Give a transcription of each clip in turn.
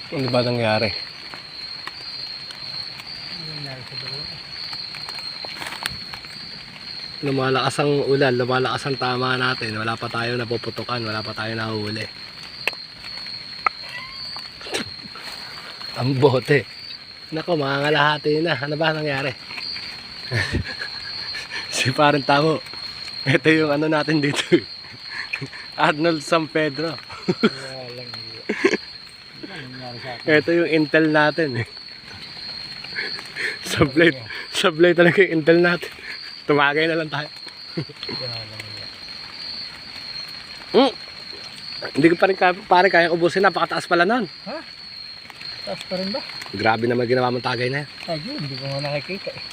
Ano ba nangyari? Lumalakas ang ulan, lumalakas ang tama natin. Wala pa tayo napuputukan, wala pa tayo nahuhuli. Ang bote. Nako, mga ngalahati na. Ano ba nangyari? Si parang tamo. Ito yung ano natin dito. Arnold San Pedro. Ito yung intel natin. Sablay talaga yung intel natin. Tumagay na lang tayo. Hindi ko pa rin pare kaya ubusin. Napakataas pala nun. Ha? Taas pa rin ba? Grabe naman ginawa mong tagay na yan. Ayun, hindi ko nga nakikita eh.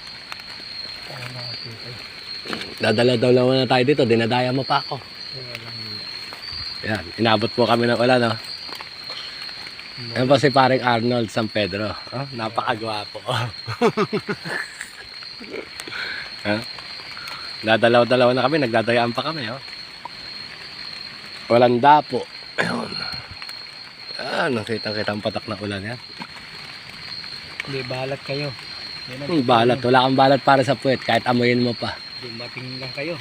Kaya nakikita eh. Dadala-dalawa na tayo dito. Dinadaya mo pa ako. Yan, inabot po kami ng ulan, no? Yan po si paring Arnold San Pedro. Oh, napakagwapo. Huh? Dadalaw-dalawa na kami, nagdadayaan pa kami, oh. Walang dapo. Ayun. Nakita-kita ang patak na ulan yan. Hindi, balat kayo. Balat, wala kang balat para sa puwet, kahit amuyin mo pa. Dumating lang kayo.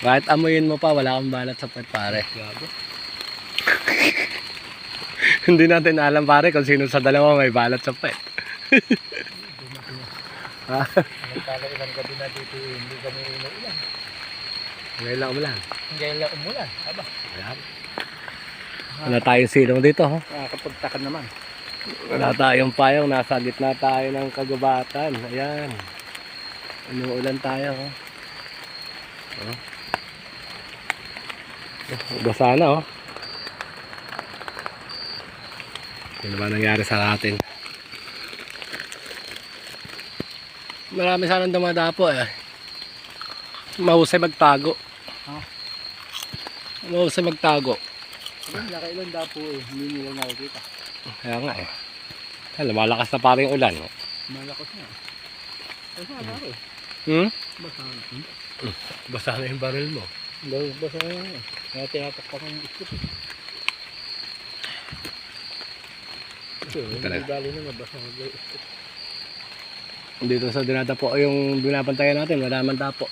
Kahit amuyin mo pa, wala kang balat sa puwet, pare. Gago. Hindi natin alam, pare, kung sino sa dalawa may balat sa puwet. Ha? Nagtala ilang gabi na dito, hindi kami inuulan. Ngayon lang umulan. Ngayon lang umulan. Aba. Ayan. Wala tayong silong dito, ho. Nakakapagtakan naman. Wala tayong payong, nasa gitna tayo ng kagubatan. Ayan. Inuulan tayo, ho. Oh. Basa na, oh. Ano ba nangyari sa atin? Marami sanang dumadapo, eh. Mahusay magtago. Ha? Mahusay magtago. Nakailan daw po eh, hindi nila nakikita. Kaya nga, eh. Lumalakas na parang yung ulan. Malakas na. Basa na eh. Basa na. Basa na yung baril mo. Basa na yun eh. Kaya tinatakpak ng isip eh. Hindi dali na nabasa na yung isip. Dito sa dinadapo yung binabantayan natin, wala man dapo.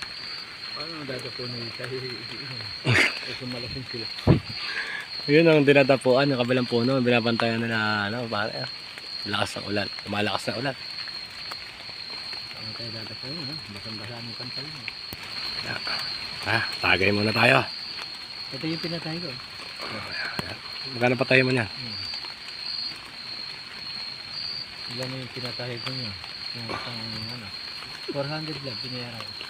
Paano dadapo na yung tayo? Kasi malasing sila. Yun ang dinadapuan, yung kabilang puno, binabantayan nila, ano, pare. Lakas ng ulan, lumalakas na ulan. Paano tayo dadapo yun ha? Basang-basa ang pantalon. Tagay muna tayo. Ito yung pinatay ko. Magkano patay mo niya? Ilan yung pinatay ko niya? Yung isang ano, 400 lang, pinayaran ko.